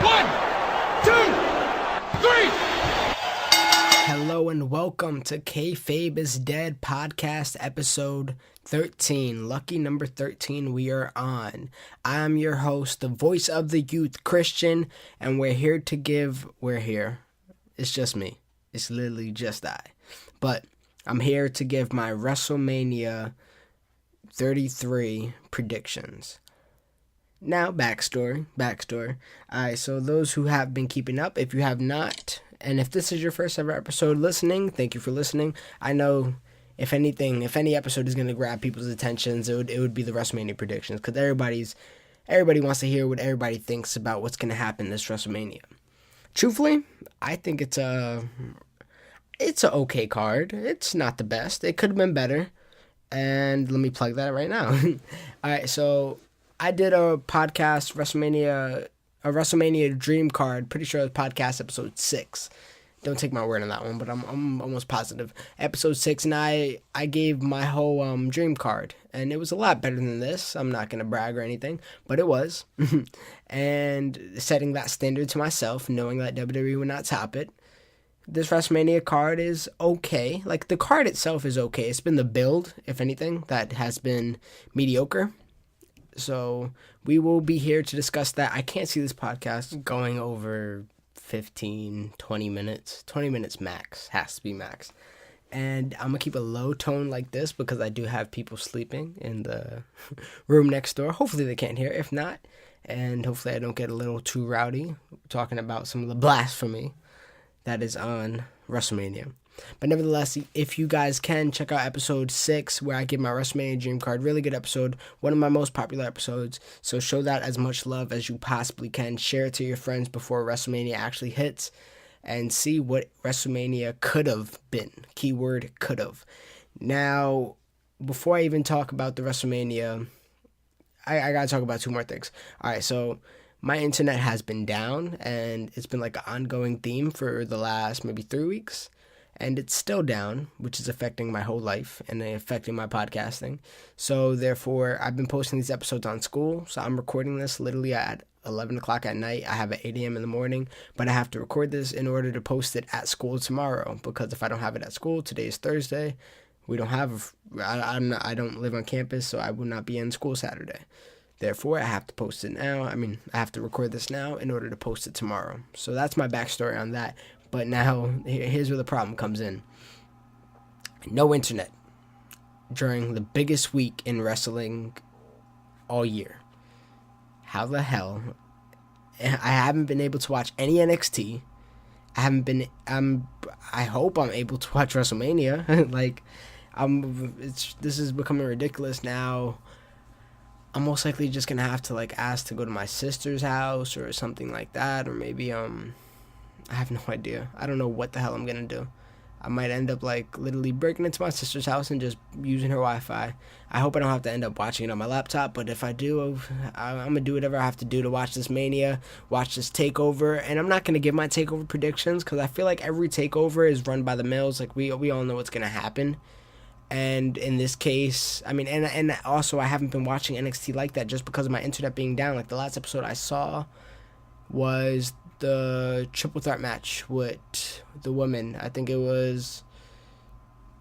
1, 2, 3. Hello and welcome to Kayfabe is Dead podcast episode 13. Lucky number 13 we are on. I'm your host, the voice of the youth, Christian, and we're here. It's just me. It's literally just I. But I'm here to give my Wrestlemania 33 predictions. Now, backstory. Alright, so those who have been keeping up, if you have not, and if this is your first ever episode listening, thank you for listening. I know if any episode is going to grab people's attentions, it would be the WrestleMania predictions, because everybody wants to hear what everybody thinks about what's going to happen this WrestleMania. Truthfully, I think it's a okay card. It's not the best. It could have been better. And let me plug that right now. Alright, so I did a podcast, a WrestleMania dream card. Pretty sure it was podcast episode 6. Don't take my word on that one, but I'm almost positive. Episode 6, and I gave my whole dream card, and it was a lot better than this. I'm not going to brag or anything, but it was. And setting that standard to myself, knowing that WWE would not top it. This WrestleMania card is okay. Like, the card itself is okay. It's been the build, if anything, that has been mediocre. So we will be here to discuss that. I can't see this podcast going over 15, 20 minutes. 20 minutes max. Has to be max. And I'm going to keep a low tone like this because I do have people sleeping in the room next door. Hopefully they can't hear. If not, and hopefully I don't get a little too rowdy talking about some of the blasphemy that is on WrestleMania. But nevertheless, if you guys can, check out episode 6 where I give my WrestleMania dream card. Really good episode. One of my most popular episodes. So show that as much love as you possibly can. Share it to your friends before WrestleMania actually hits. And see what WrestleMania could have been. Keyword could have. Now, before I even talk about the WrestleMania, I got to talk about 2 more things. Alright, so my internet has been down. And it's been like an ongoing theme for the last maybe 3 weeks. And it's still down, which is affecting my whole life and affecting my podcasting. So, therefore, I've been posting these episodes on school. So, I'm recording this literally at 11 o'clock at night. I have at 8 a.m. in the morning. But I have to record this in order to post it at school tomorrow. Because if I don't have it at school, today is Thursday. I don't live on campus, so I will not be in school Saturday. Therefore, I have to post it now. I have to record this now in order to post it tomorrow. So, that's my backstory on that. But now, here's where the problem comes in. No internet during the biggest week in wrestling all year. How the hell? I haven't been able to watch any NXT. I hope I'm able to watch WrestleMania. This is becoming ridiculous now. I'm most likely just gonna have to ask to go to my sister's house or something like that, or maybe I have no idea. I don't know what the hell I'm going to do. I might end up literally breaking into my sister's house and just using her Wi-Fi. I hope I don't have to end up watching it on my laptop, but if I do, I'm going to do whatever I have to do to watch this Mania, watch this TakeOver, and I'm not going to give my TakeOver predictions because I feel like every TakeOver is run by the mills. We all know what's going to happen. And in this case, and also I haven't been watching NXT like that just because of my internet being down. The last episode I saw was the triple threat match with the women. I think it was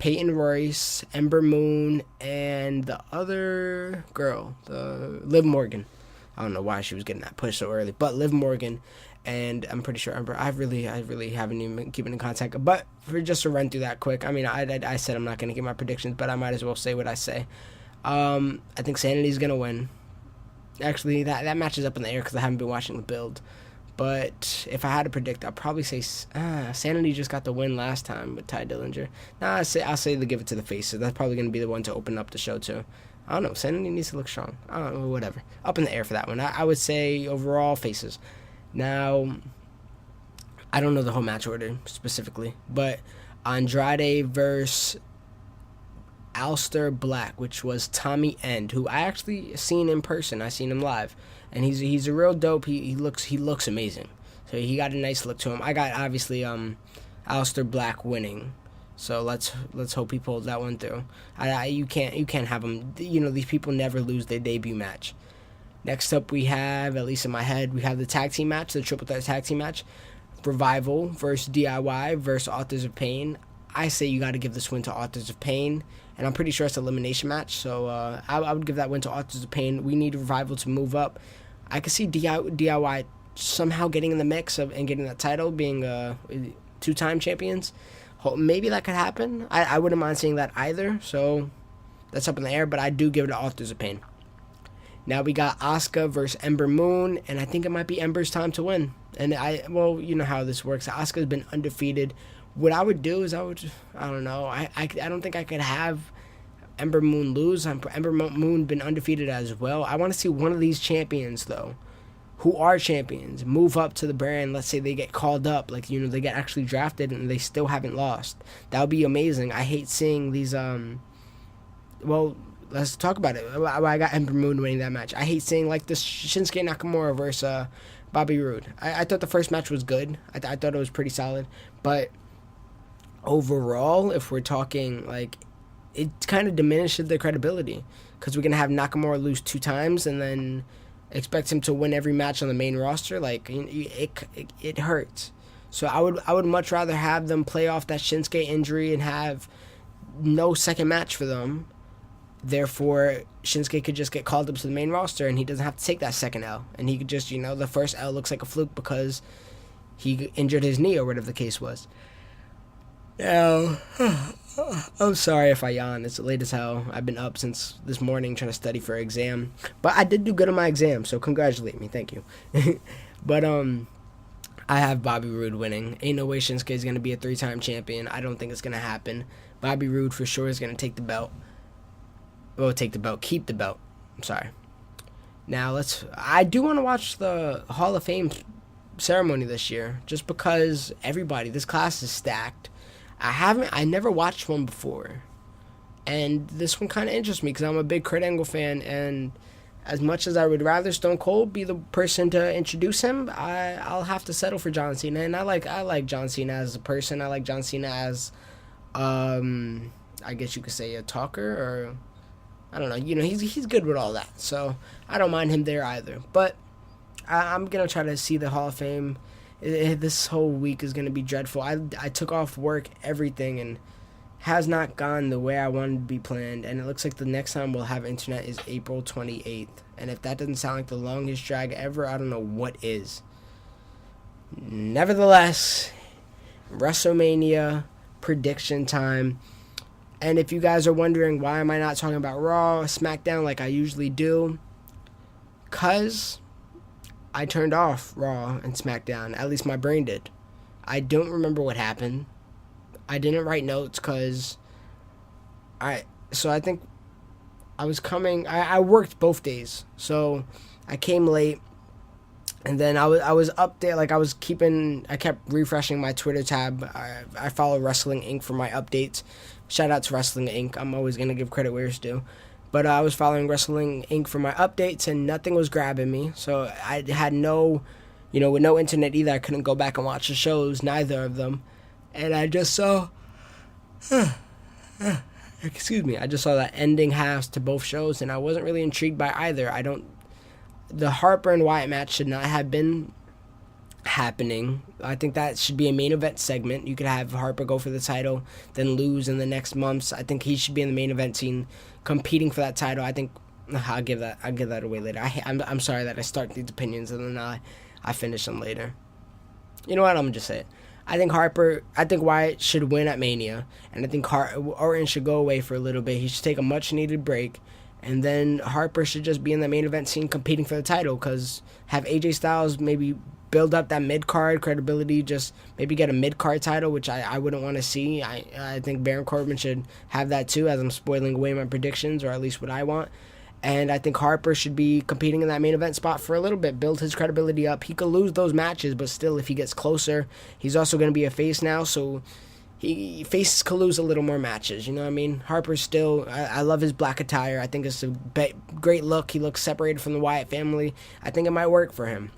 Peyton Royce, Ember Moon, and the other girl, the Liv Morgan. I don't know why she was getting that push so early, but Liv Morgan, and I'm pretty sure Ember. I really haven't even been keeping in contact. But for just to run through that quick, I said I'm not going to give my predictions, but I might as well say what I say. I think Sanity's going to win. Actually, that match is up in the air because I haven't been watching the build. But if I had to predict, I'll probably say Sanity just got the win last time with Ty Dillinger. I'll say they give it to the Faces. That's probably going to be the one to open up the show too. I don't know. Sanity needs to look strong. I don't know. Whatever. Up in the air for that one. I would say overall Faces. Now, I don't know the whole match order specifically, but Andrade versus Aleister Black, which was Tommy End, who I actually seen in person. I seen him live, and he's a real dope. He looks amazing. So he got a nice look to him. I got obviously Aleister Black winning. So let's hope he pulls that one through. You can't have him. These people never lose their debut match. Next up, we have, at least in my head, we have the tag team match, the triple threat tag team match. Revival versus DIY versus Authors of Pain. I say you got to give this win to Authors of Pain, and I'm pretty sure it's an elimination match, so I would give that win to Authors of Pain. We need Revival to move up. I could see DIY somehow getting in the mix of and getting that title, being 2-time champions. Maybe that could happen. I wouldn't mind seeing that either, so that's up in the air, but I do give it to Authors of Pain. Now we got Asuka versus Ember Moon, and I think it might be Ember's time to win. And well, you know how this works. Asuka's been undefeated. What I would do is I don't know. I don't think I could have Ember Moon lose. Ember Moon been undefeated as well. I want to see one of these champions, though, who are champions, move up to the brand. Let's say they get called up, like, you know, they get actually drafted and they still haven't lost. That would be amazing. I hate seeing these, well, let's talk about it. I got Ember Moon winning that match. I hate seeing, like, this Shinsuke Nakamura versus Bobby Roode. I thought the first match was good. I thought it was pretty solid. But overall, if we're talking, like, it kind of diminishes their credibility. Because we're going to have Nakamura lose 2 times and then expect him to win every match on the main roster. Like, it hurts. So I would much rather have them play off that Shinsuke injury and have no second match for them. Therefore, Shinsuke could just get called up to the main roster and he doesn't have to take that second L. And he could just, you know, the first L looks like a fluke because he injured his knee or whatever the case was. Now, I'm sorry if I yawn. It's late as hell. I've been up since this morning trying to study for an exam. But I did do good on my exam, so congratulate me. Thank you. But I have Bobby Roode winning. Ain't no way Shinsuke is going to be a 3-time champion. I don't think it's going to happen. Bobby Roode for sure is going to take the belt. Well, keep the belt. I'm sorry. Now, I do want to watch the Hall of Fame ceremony this year, just because this class is stacked. I never watched one before, and this one kind of interests me because I'm a big Kurt Angle fan, and as much as I would rather Stone Cold be the person to introduce him, I'll have to settle for John Cena, and I like John Cena as a person. I like John Cena as, I guess you could say, a talker, or I don't know. You know, he's good with all that, so I don't mind him there either. But I'm gonna try to see the Hall of Fame. This whole week is gonna be dreadful. I took off work, everything, and has not gone the way I wanted to be planned. And it looks like the next time we'll have internet is April 28th. And if that doesn't sound like the longest drag ever, I don't know what is. Nevertheless, WrestleMania prediction time. And if you guys are wondering why am I not talking about Raw, SmackDown like I usually do, because I turned off Raw and SmackDown. At least my brain did. I don't remember what happened. I didn't write notes because I think I was coming. I worked both days, so I came late, and then I was up there. Like I kept refreshing my Twitter tab. I follow Wrestling Inc. for my updates. Shout out to Wrestling Inc. I'm always going to give credit where it's due. But I was following Wrestling Inc. for my updates, and nothing was grabbing me. So I had with no internet either, I couldn't go back and watch the shows, neither of them. And I just saw, excuse me, I just saw that ending halves to both shows, and I wasn't really intrigued by either. The Harper and Wyatt match should not have been happening. I think that should be a main event segment. You could have Harper go for the title, then lose in the next months. I think he should be in the main event scene, competing for that title. I think I'll give that away later. I'm sorry that I start these opinions and then I finish them later. You know what? I'm gonna just say it. I think Wyatt should win at Mania, and I think Orton should go away for a little bit. He should take a much needed break. And then Harper should just be in the main event scene competing for the title, because have AJ Styles maybe build up that mid-card credibility, just maybe get a mid-card title, which I wouldn't want to see. I think Baron Corbin should have that too, as I'm spoiling away my predictions, or at least what I want. And I think Harper should be competing in that main event spot for a little bit, build his credibility up. He could lose those matches, but still, if he gets closer, he's also going to be a face now, so faces could lose a little more matches, you know what I mean? Harper's still, I love his black attire. I think it's a great look. He looks separated from the Wyatt family. I think it might work for him.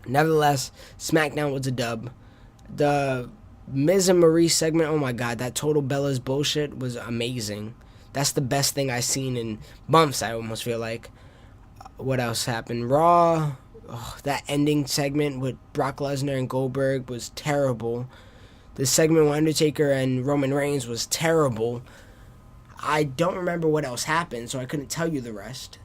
Nevertheless, SmackDown was a dub. The Miz and Maurice segment, oh my god, that Total Bellas bullshit was amazing. That's the best thing I've seen in months, I almost feel like. What else happened? Raw. Oh, that ending segment with Brock Lesnar and Goldberg was terrible. The segment with Undertaker and Roman Reigns was terrible. I don't remember what else happened, so I couldn't tell you the rest.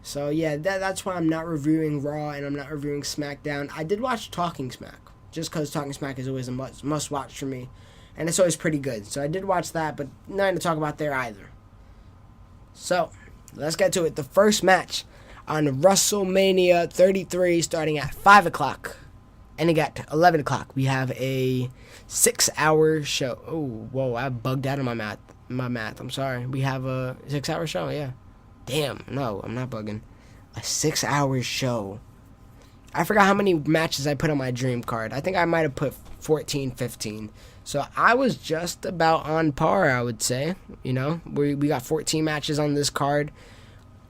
So yeah, that's why I'm not reviewing Raw and I'm not reviewing SmackDown. I did watch Talking Smack, just because Talking Smack is always a must watch for me. And it's always pretty good. So I did watch that, but nothing to talk about there either. So, let's get to it. The first match on WrestleMania 33 starting at 5 o'clock. And at 11 o'clock, we have a 6-hour show. Oh, whoa, I bugged out of my math. I'm sorry. We have a 6-hour show, yeah. Damn, no, I'm not bugging. A 6-hour show. I forgot how many matches I put on my dream card. I think I might have put 14, 15. So I was just about on par, I would say. You know, we got 14 matches on this card.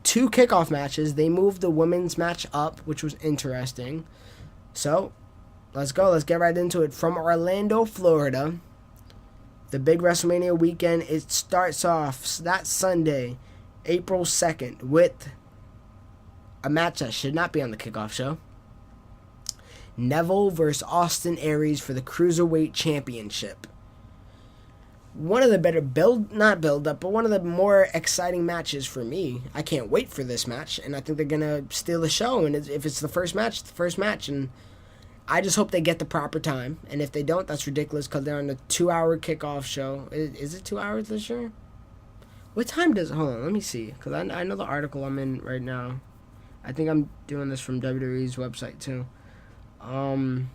2 kickoff matches. They moved the women's match up, which was interesting. So, let's go. Let's get right into it. From Orlando, Florida, the big WrestleMania weekend, it starts off that Sunday, April 2nd, with a match that should not be on the kickoff show. Neville versus Austin Aries for the Cruiserweight Championship. One of the better not build up, but one of the more exciting matches for me. I can't wait for this match, and I think they're going to steal the show. And if it's the first match, it's the first match. And I just hope they get the proper time. And if they don't, that's ridiculous because they're on a 2-hour kickoff show. Is it 2 hours this year? What time does... Hold on, let me see. Because I know the article I'm in right now. I think I'm doing this from WWE's website, too. Time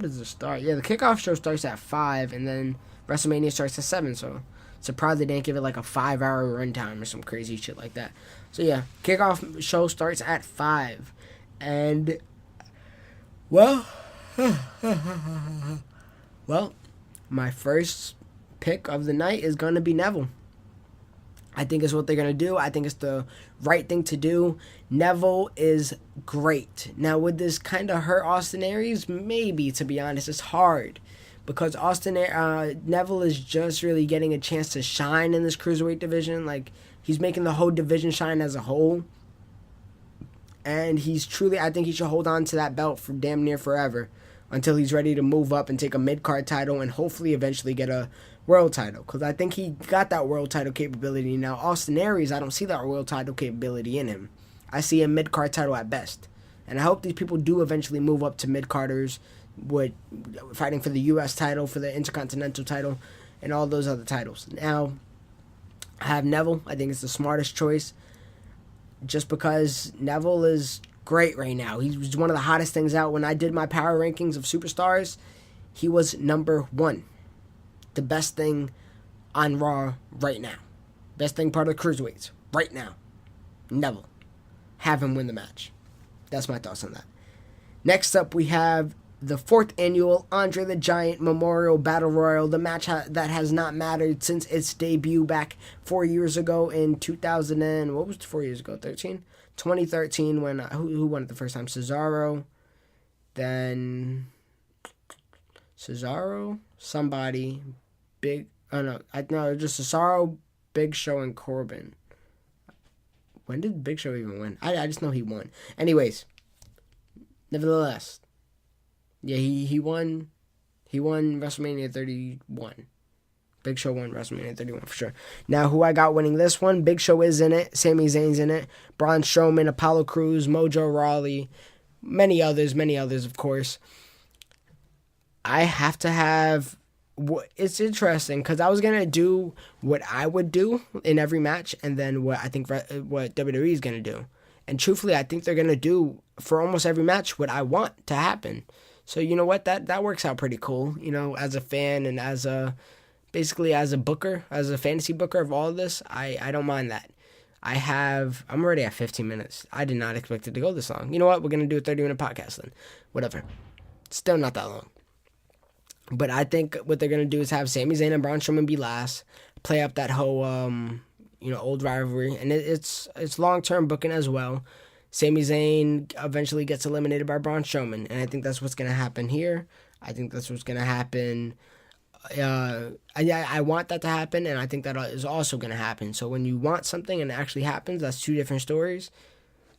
does it start? Yeah, the kickoff show starts at 5, and then WrestleMania starts at 7, so surprised they didn't give it like a 5-hour runtime or some crazy shit like that. So yeah, kickoff show starts at 5, and well, my first pick of the night is gonna be Neville. I think it's what they're going to do. I think it's the right thing to do. Neville is great. Now, would this kind of hurt Austin Aries? Maybe, to be honest. It's hard. Because Neville is just really getting a chance to shine in this Cruiserweight division. Like, he's making the whole division shine as a whole. And I think he should hold on to that belt for damn near forever. Until he's ready to move up and take a mid-card title and hopefully eventually get a world title. Because I think he got that world title capability. Now, Austin Aries, I don't see that world title capability in him. I see a mid-card title at best. And I hope these people do eventually move up to mid-carders with fighting for the U.S. title, for the Intercontinental title, and all those other titles. Now, I have Neville. I think it's the smartest choice. Just because Neville is great right now. He was one of the hottest things out. When I did my power rankings of superstars, he was number 1. The best thing on Raw right now. Best thing part of the Cruiserweights right now. Neville. Have him win the match. That's my thoughts on that. Next up, we have the 4th annual Andre the Giant Memorial Battle Royal. The match that has not mattered since its debut back 4 years ago in 2000 and... What was 4 years ago? 2013 when... Who won it the first time? Cesaro. Then... Cesaro? Somebody... Big... Oh, no. Just Cesaro, Big Show, and Corbin. When did Big Show even win? I just know he won. Anyways. Nevertheless. Yeah, he won. He won WrestleMania 31. Big Show won WrestleMania 31 for sure. Now, who I got winning this one? Big Show is in it. Sami Zayn's in it. Braun Strowman, Apollo Crews, Mojo Rawley, many others, of course. I have to have... It's interesting because I was going to do what I would do in every match and then what I think what WWE is going to do. And truthfully, I think they're going to do for almost every match what I want to happen. So you know what? That works out pretty cool, you know, as a fan and as a booker, as a fantasy booker of all of this, I don't mind that. I'm already at 15 minutes. I did not expect it to go this long. You know what? We're going to do a 30-minute podcast then. Whatever. Still not that long. But I think what they're going to do is have Sami Zayn and Braun Strowman be last, play up that whole, old rivalry. And it's long-term booking as well. Sami Zayn eventually gets eliminated by Braun Strowman. And I think that's what's going to happen here. I think that's what's going to happen. I want that to happen, and I think that is also going to happen. So when you want something and it actually happens, that's two different stories.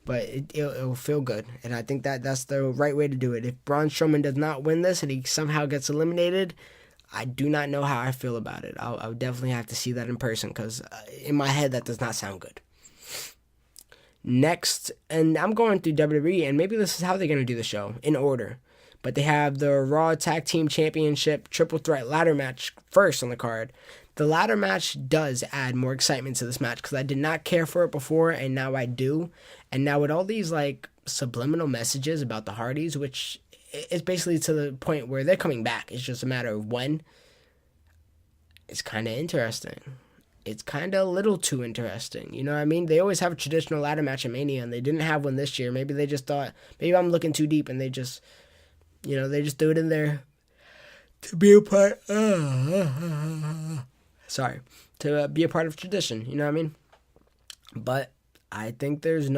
but it'll feel good. And I think that's the right way to do it. If Braun Strowman does not win this and he somehow gets eliminated, I do not know how I feel about it. I'll definitely have to see that in person because in my head that does not sound good. Next, and I'm going through WWE, and maybe this is how they're going to do the show, in order. But they have the Raw Tag Team Championship Triple Threat Ladder Match first on the card. The ladder match does add more excitement to this match because I did not care for it before, and now I do. And now with all these like subliminal messages about the Hardys, which is basically to the point where they're coming back. It's just a matter of when. It's kind of interesting. It's kind of a little too interesting. You know what I mean? They always have a traditional ladder match at Mania, and they didn't have one this year. Maybe they just thought, maybe I'm looking too deep, and they just, they just threw it in there to be a part. To be a part of tradition. You know what I mean? But I think there is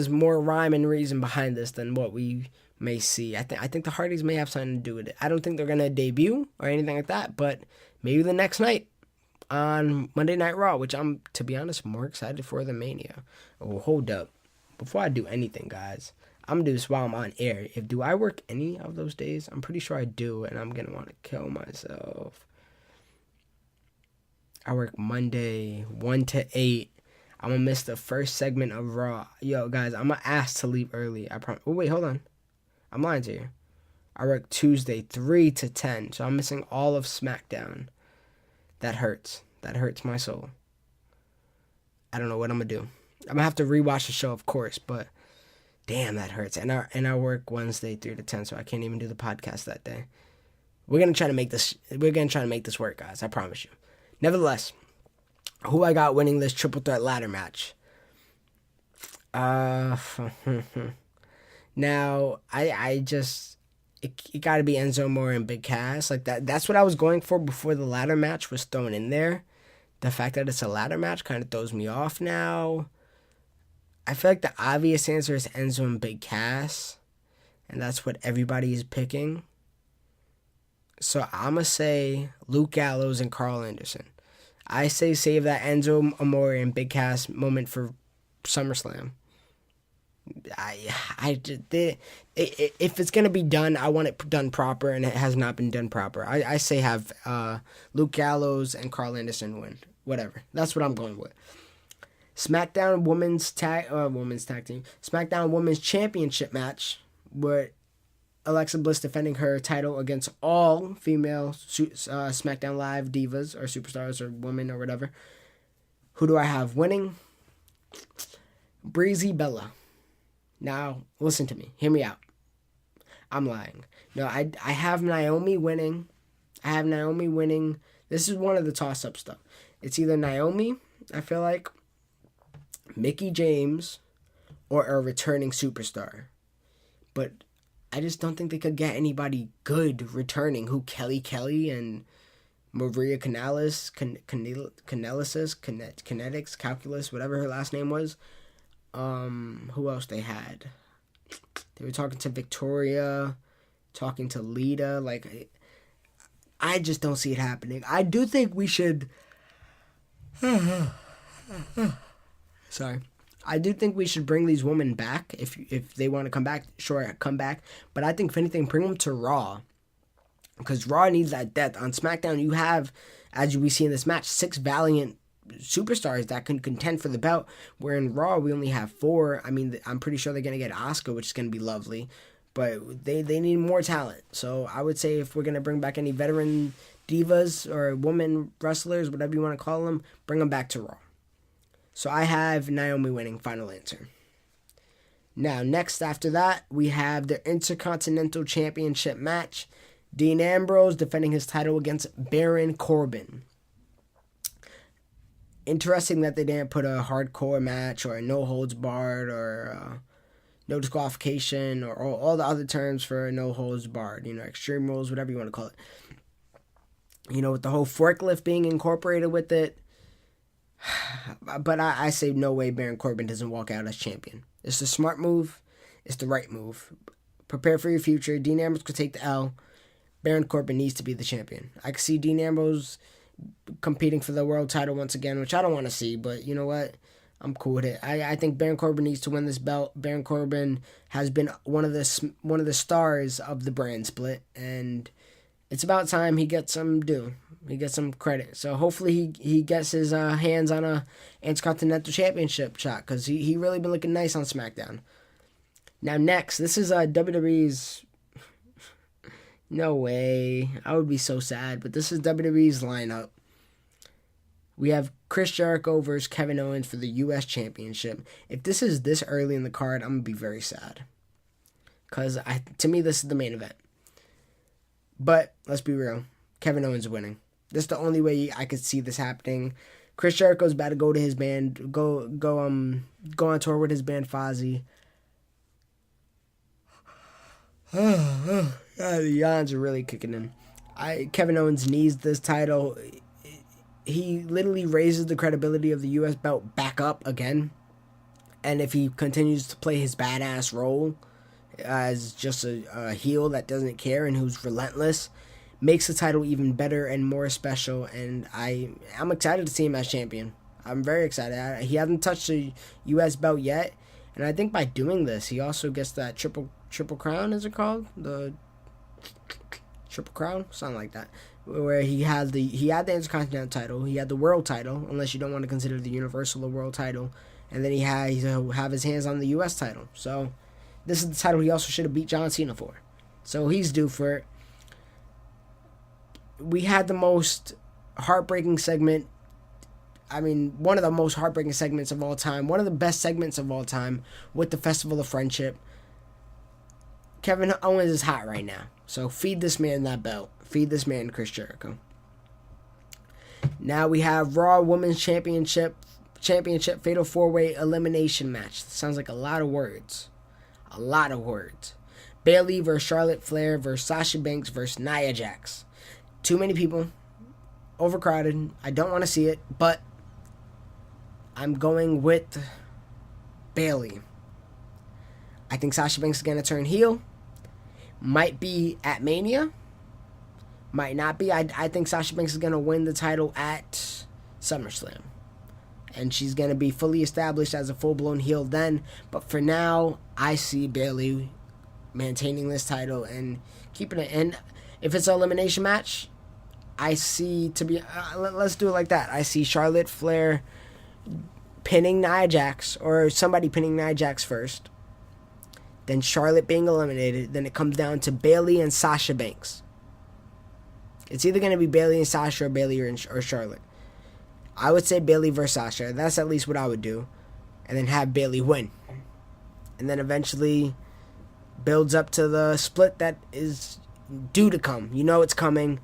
more rhyme and reason behind this than what we may see. I think the Hardys may have something to do with it. I don't think they're gonna debut or anything like that, but maybe the next night on Monday Night Raw, which I'm, to be honest, more excited for than Mania. Oh, hold up. Before I do anything, guys, I'm going to do this while I'm on air. Do I work any of those days? I'm pretty sure I do, and I'm going to want to kill myself. I work Monday, 1 to 8. I'm going to miss the first segment of Raw. Yo, guys, I'm going to ask to leave early. I promise. Oh, wait, hold on. I'm lying to you. I work Tuesday, 3 to 10, so I'm missing all of SmackDown. That hurts. That hurts my soul. I don't know what I'm going to do. I'm going to have to rewatch the show, of course, but damn, that hurts. And I work Wednesday 3 to 10, so I can't even do the podcast that day. We're going to try to make this work, guys. I promise you. Nevertheless, who I got winning this triple threat ladder match? Now, I just... It got to be Enzo Amore and Big Cass. Like that's what I was going for before the ladder match was thrown in there. The fact that it's a ladder match kind of throws me off now. I feel like the obvious answer is Enzo and Big Cass, and that's what everybody is picking. So I'm going to say Luke Gallows and Carl Anderson. I say save that Enzo Amore and Big Cass moment for SummerSlam. If it's gonna be done, I want it done proper, and it has not been done proper. I say have Luke Gallows and Carl Anderson win. Whatever. That's what I'm going with. SmackDown Women's Tag Team. SmackDown Women's Championship match, where Alexa Bliss defending her title against all female SmackDown Live divas or superstars or women or whatever. Who do I have winning? Breezy Bella. Now, listen to me. Hear me out. I'm lying. No, I have Naomi winning. This is one of the toss-up stuff. It's either Naomi, I feel like, Mickie James, or a returning superstar. But I just don't think they could get anybody good returning. Who? Kelly and Maria Kanellis, Kinetics, Calculus, whatever her last name was. Who else they had? They were talking to Victoria, talking to Lita. Like, I just don't see it happening. I do think we should... Sorry. I do think we should bring these women back. If they want to come back, sure, come back. But I think, if anything, bring them to Raw. Because Raw needs that depth. On SmackDown, you have, as we see in this match, 6 valiant superstars that can contend for the belt, where in Raw we only have 4. I mean, I'm pretty sure they're going to get Asuka, which is going to be lovely, but they need more talent. So I would say if we're going to bring back any veteran divas or women wrestlers, whatever you want to call them, bring them back to Raw. So I have Naomi winning, final answer. Now, next after that, we have the Intercontinental Championship match. Dean Ambrose defending his title against Baron Corbin. Interesting that they didn't put a hardcore match or a no holds barred or no disqualification or all the other terms for a no holds barred, extreme rules, whatever you want to call it. With the whole forklift being incorporated with it. But I say no way Baron Corbin doesn't walk out as champion. It's the smart move. It's the right move. Prepare for your future. Dean Ambrose could take the L. Baron Corbin needs to be the champion. I can see Dean Ambrose competing for the world title once again, which I don't want to see, but you know what? I'm cool with it. I think Baron Corbin needs to win this belt. Baron Corbin has been one of the stars of the brand split, and it's about time he gets some due. He gets some credit. So hopefully he gets his hands on a Intercontinental Championship shot, because he really been looking nice on SmackDown. Now next, this is WWE's. No way. I would be so sad, but this is WWE's lineup. We have Chris Jericho versus Kevin Owens for the U.S. Championship. If this is this early in the card, I'm going to be very sad. Because to me, this is the main event. But let's be real. Kevin Owens winning. This is the only way I could see this happening. Chris Jericho's about to go to his band, go on tour with his band Fozzy. God, the yawns are really kicking in. Kevin Owens needs this title. He literally raises the credibility of the U.S. belt back up again. And if he continues to play his badass role as just a heel that doesn't care and who's relentless, makes the title even better and more special. And I'm excited to see him as champion. I'm very excited. He hasn't touched the U.S. belt yet. And I think by doing this, he also gets that triple crown, is it called? The Triple Crown? Something like that. Where he had the Intercontinental title, he had the World title, unless you don't want to consider the Universal the World title, and then he'll have his hands on the U.S. title. So this is the title he also should have beat John Cena for. So he's due for it. We had the most heartbreaking segment. I mean, one of the most heartbreaking segments of all time. One of the best segments of all time with the Festival of Friendship. Kevin Owens is hot right now. So feed this man that belt. Feed this man Chris Jericho. Now we have Raw Women's Championship Fatal 4-Way Elimination Match. That sounds like a lot of words. A lot of words. Bayley versus Charlotte Flair versus Sasha Banks versus Nia Jax. Too many people. Overcrowded. I don't want to see it, but I'm going with Bayley. I think Sasha Banks is going to turn heel. Might be at Mania. Might not be. I think Sasha Banks is going to win the title at SummerSlam. And she's going to be fully established as a full-blown heel then. But for now, I see Bayley maintaining this title and keeping it. And if it's an elimination match, I see let's do it like that. I see Charlotte Flair pinning Nia Jax, or somebody pinning Nia Jax first. Then Charlotte being eliminated. Then it comes down to Bayley and Sasha Banks. It's either going to be Bayley and Sasha or Bayley or Charlotte. I would say Bayley versus Sasha. That's at least what I would do. And then have Bayley win. And then eventually builds up to the split that is due to come. You know it's coming.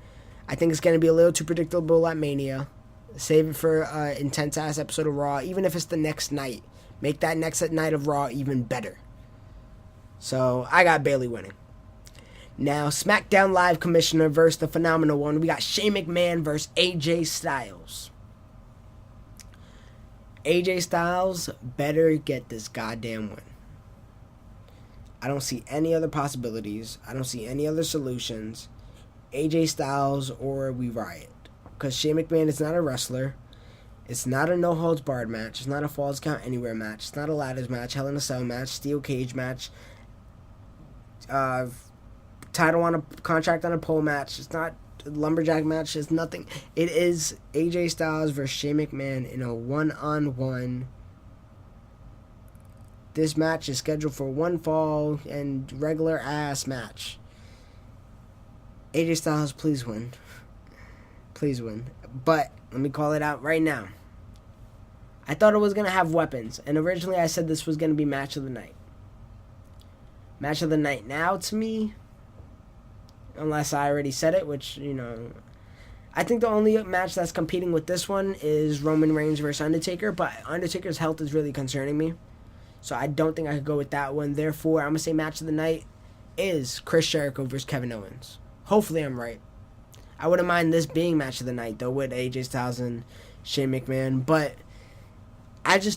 I think it's going to be a little too predictable at Mania. Save it for an intense-ass episode of Raw, even if it's the next night. Make that next night of Raw even better. So, I got Bayley winning. Now, SmackDown Live Commissioner versus the Phenomenal One. We got Shane McMahon versus AJ Styles. AJ Styles better get this goddamn win. I don't see any other possibilities. I don't see any other solutions. AJ Styles or we riot. Because Shane McMahon is not a wrestler. It's not a no-holds-barred match. It's not a Falls Count Anywhere match. It's not a ladders match, Hell in a Cell match, Steel Cage match, title on a contract on a pole match. It's not a lumberjack match. It's nothing. It is AJ Styles versus Shane McMahon in a one-on-one. This match is scheduled for one fall and regular ass match. AJ Styles, please win. Please win. But let me call it out right now. I thought it was going to have weapons. And originally I said this was going to be match of the night. Match of the night now to me, unless I already said it, which, I think the only match that's competing with this one is Roman Reigns versus Undertaker, but Undertaker's health is really concerning me. So I don't think I could go with that one. Therefore, I'm going to say match of the night is Chris Jericho versus Kevin Owens. Hopefully I'm right. I wouldn't mind this being match of the night, though, with AJ Styles and Shane McMahon. But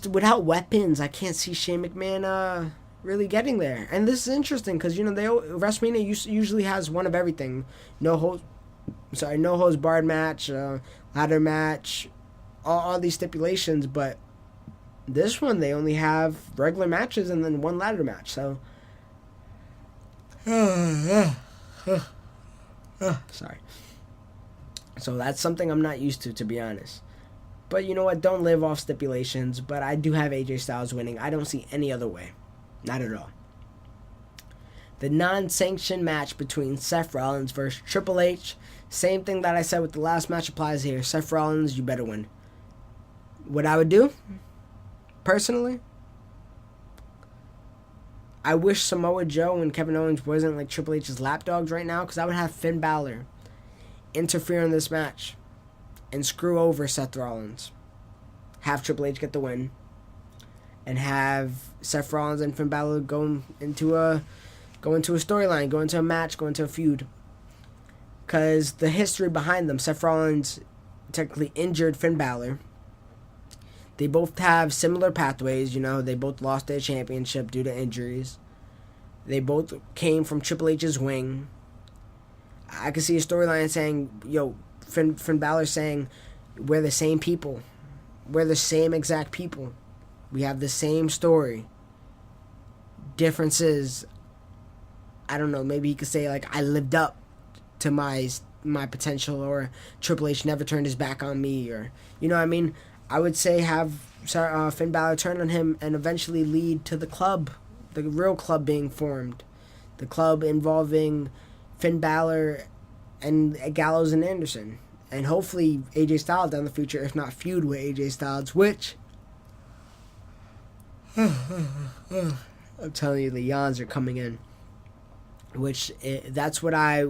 without weapons, I can't see Shane McMahon really getting there. And this is interesting because, WrestleMania usually has one of everything. No holds barred match, ladder match, all these stipulations. But This one, they only have regular matches and then one ladder match. So, sorry. So that's something I'm not used to be honest. But you know what? Don't live off stipulations. But I do have AJ Styles winning. I don't see any other way. Not at all. The non-sanctioned match between Seth Rollins versus Triple H. Same thing that I said with the last match applies here. Seth Rollins, you better win. What I would do, personally, I wish Samoa Joe and Kevin Owens wasn't like Triple H's lapdogs right now, because I would have Finn Balor interfere in this match and screw over Seth Rollins. Have Triple H get the win. And have Seth Rollins and Finn Balor go into a storyline, go into a match, go into a feud. Because the history behind them, Seth Rollins technically injured Finn Balor. They both have similar pathways, you know. They both lost their championship due to injuries. They both came from Triple H's wing. I could see a storyline saying, Finn Balor saying, we're the same people. We're the same exact people. We have the same story. Differences, I don't know, maybe he could say, like, I lived up to my potential, or Triple H never turned his back on me, or, you know what I mean? I would say have Finn Balor turn on him and eventually lead to the club, the real club being formed. The club involving Finn Balor and Gallows and Anderson. And hopefully AJ Styles down the future, if not feud with AJ Styles, which I'm telling you, the yawns are coming in. That's what I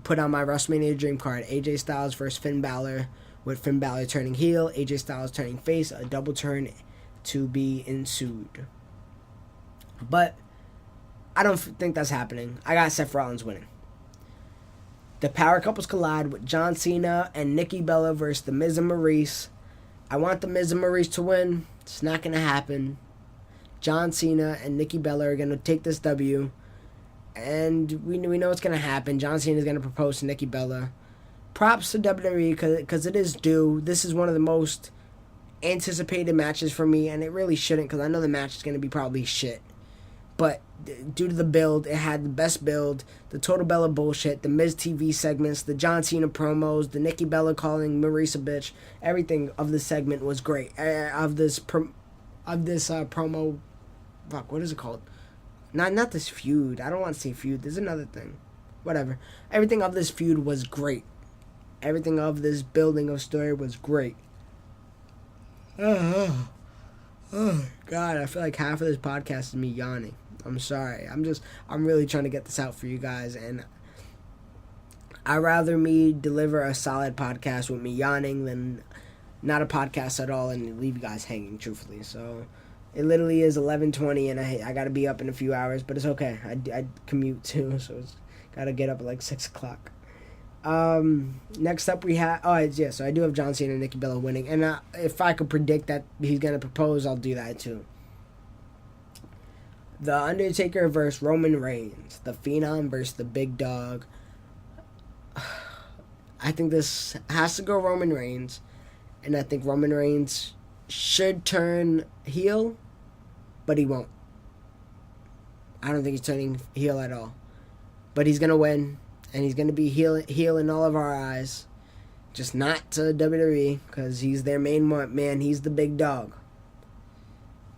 put on my WrestleMania dream card. AJ Styles versus Finn Balor, with Finn Balor turning heel, AJ Styles turning face, a double turn to be ensued. But I don't think that's happening. I got Seth Rollins winning. The Power Couples collide with John Cena and Nikki Bella versus The Miz and Maurice. I want The Miz and Maurice to win. It's not going to happen. John Cena and Nikki Bella are going to take this W. And we know it's going to happen. John Cena is going to propose to Nikki Bella. Props to WWE because it is due. This is one of the most anticipated matches for me, and it really shouldn't, because I know the match is going to be probably shit. But due to the build, it had the best build, the Total Bella bullshit, the Miz TV segments, the John Cena promos, the Nikki Bella calling Maurice a bitch. Everything of this segment was great. Of this promo, fuck, what is it called? Not this feud. I don't want to say feud. There's another thing. Whatever. Everything of this feud was great. Everything of this building of story was great. Oh, God, I feel like half of this podcast is me yawning. I'm sorry. I'm really trying to get this out for you guys, and I'd rather me deliver a solid podcast with me yawning than not a podcast at all and leave you guys hanging, truthfully. So it literally is 11:20, and I got to be up in a few hours, but it's okay. I commute too, so it's got to get up at like 6 o'clock. Next up we have, so I do have John Cena and Nikki Bella winning, and if I could predict that he's going to propose, I'll do that too. The Undertaker versus Roman Reigns, the Phenom versus the Big Dog. I think this has to go Roman Reigns, and I think Roman Reigns should turn heel, but he won't. I don't think he's turning heel at all, but he's going to win. And he's going to be heel in all of our eyes. Just not to WWE, because he's their main man. He's the big dog.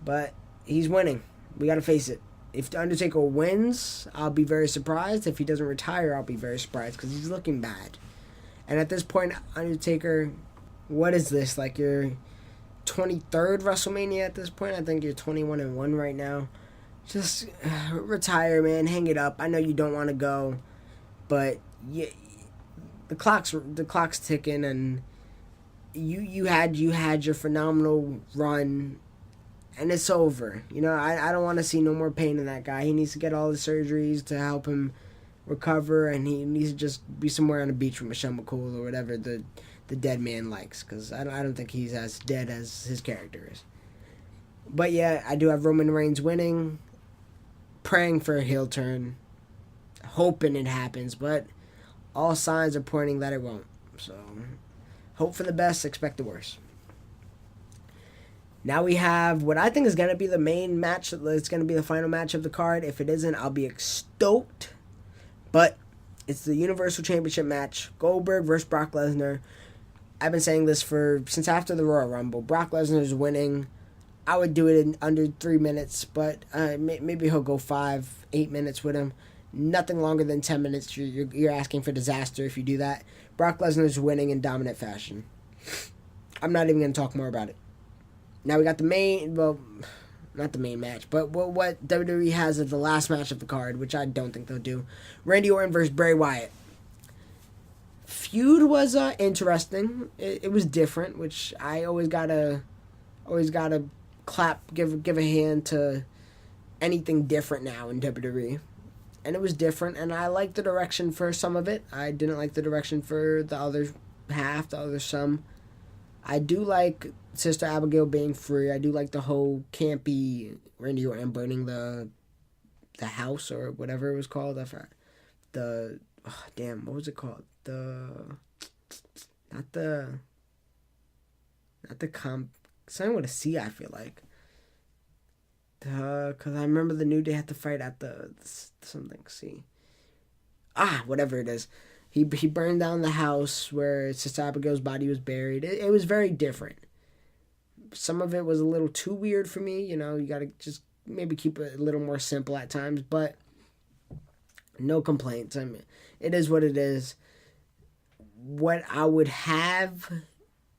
But he's winning. We got to face it. If The Undertaker wins, I'll be very surprised. If he doesn't retire, I'll be very surprised, because he's looking bad. And at this point, Undertaker, what is this? Like your 23rd WrestleMania at this point? I think you're 21-1 right now. Just retire, man. Hang it up. I know you don't want to go. But the clock's ticking, and you had your phenomenal run, and it's over. You know, I don't want to see no more pain in that guy. He needs to get all the surgeries to help him recover, and he needs to just be somewhere on the beach with Michelle McCool or whatever the dead man likes, because I don't think he's as dead as his character is. But yeah, I do have Roman Reigns winning, praying for a heel turn, hoping it happens, but all signs are pointing that it won't. So, hope for the best, expect the worst. Now we have what I think is going to be the main match. It's going to be the final match of the card. If it isn't, I'll be stoked. But it's the Universal Championship match. Goldberg versus Brock Lesnar. I've been saying this since after the Royal Rumble. Brock Lesnar is winning. I would do it in under 3 minutes, but maybe he'll go 5-8 minutes with him. Nothing longer than 10 minutes. You're asking for disaster if you do that. Brock Lesnar is winning in dominant fashion. I'm not even going to talk more about it. Now we got the main, well, not the main match, but what WWE has as the last match of the card, which I don't think they'll do. Randy Orton versus Bray Wyatt. Feud was interesting. It was different, which I always gotta clap, give a hand to anything different now in WWE. And it was different, and I liked the direction for some of it. I didn't like the direction for the other half, the other some. I do like Sister Abigail being free. I do like the whole campy Randy Orton burning the house or whatever it was called. I forgot. What was it called? Something with a C, I feel like. Because I remember the New Day had to fight at something C. Whatever it is. He burned down the house where Sister Abigail's body was buried. It was very different. Some of it was a little too weird for me. You know, you got to just maybe keep it a little more simple at times. But no complaints. I mean, it is what it is. What I would have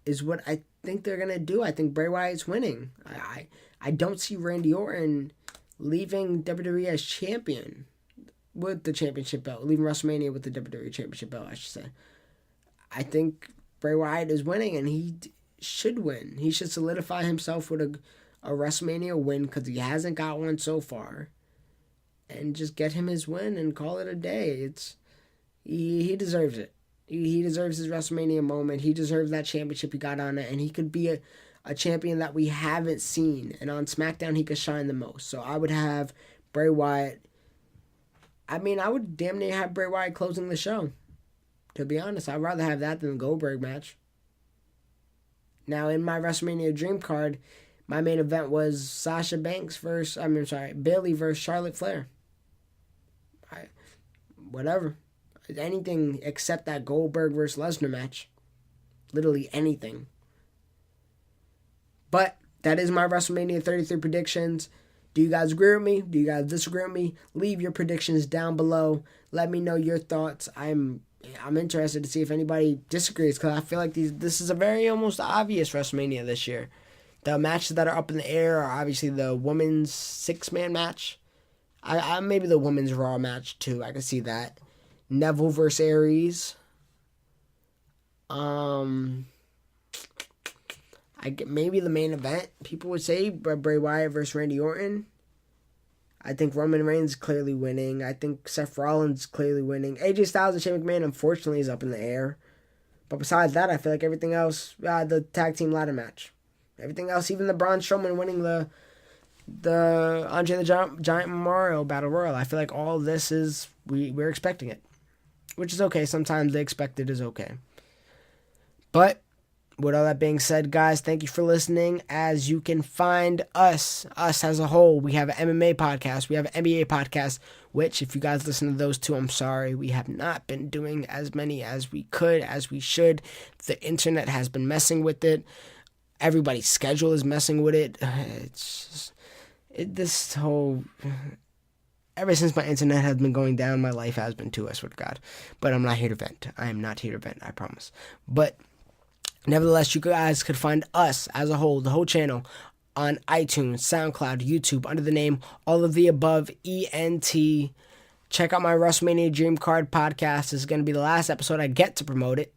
is what I think they're going to do. I think Bray Wyatt's winning. I don't see Randy Orton leaving WWE as champion with the championship belt, leaving WrestleMania with the WWE championship belt, I should say. I think Bray Wyatt is winning, and he should win. He should solidify himself with a WrestleMania win because he hasn't got one so far, and just get him his win and call it a day. He deserves it. He deserves his WrestleMania moment. He deserves that championship he got on it, and he could be a champion that we haven't seen. And on SmackDown, he could shine the most. So I would have Bray Wyatt. I mean, I would damn near have Bray Wyatt closing the show. To be honest, I'd rather have that than the Goldberg match. Now, in my WrestleMania Dream card, my main event was Bayley versus Charlotte Flair. Whatever. Anything except that Goldberg versus Lesnar match. Literally anything. But that is my WrestleMania 33 predictions. Do you guys agree with me? Do you guys disagree with me? Leave your predictions down below. Let me know your thoughts. I'm interested to see if anybody disagrees because I feel like this is a very almost obvious WrestleMania this year. The matches that are up in the air are obviously the women's 6-man match. I maybe the women's Raw match too. I can see that. Neville versus Aries. Maybe the main event, people would say, Bray Wyatt versus Randy Orton. I think Roman Reigns is clearly winning. I think Seth Rollins is clearly winning. AJ Styles and Shane McMahon, unfortunately, is up in the air. But besides that, I feel like everything else, the tag team ladder match. Everything else, even the Braun Strowman winning the Andre the Giant Memorial Battle Royal. I feel like all this is, we're expecting it. Which is okay. Sometimes the expected is okay. But with all that being said, guys, thank you for listening. As you can find us as a whole, we have an MMA podcast, we have an NBA podcast, which if you guys listen to those two, I'm sorry, we have not been doing as many as we could, as we should. The internet has been messing with it. Everybody's schedule is messing with it. Ever since my internet has been going down, my life has been too, I swear to God. But I'm not here to vent. I am not here to vent, I promise. But nevertheless, you guys could find us as a whole, the whole channel, on iTunes, SoundCloud, YouTube, under the name All of the Above, ENT. Check out my WrestleMania Dream Card podcast. This is going to be the last episode I get to promote it.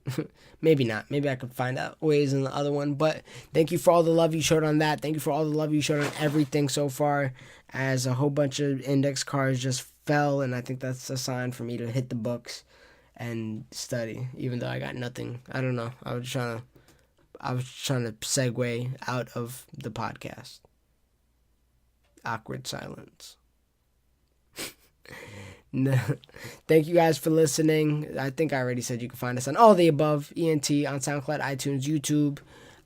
Maybe not. Maybe I could find out ways in the other one. But thank you for all the love you showed on that. Thank you for all the love you showed on everything so far, as a whole bunch of index cards just fell. And I think that's a sign for me to hit the books and study, even though I got nothing. I don't know. I was trying to segue out of the podcast. Awkward silence. No. Thank you guys for listening. I think I already said you can find us on All the Above, ENT, on SoundCloud, iTunes, YouTube.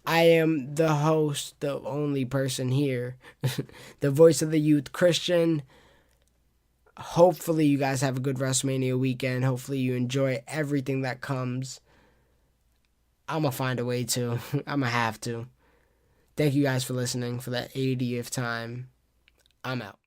I am the host, the only person here, the voice of the youth, Christian. Hopefully you guys have a good WrestleMania weekend. Hopefully you enjoy everything that comes. I'm going to find a way to. I'm going to have to. Thank you guys for listening for that 80th time. I'm out.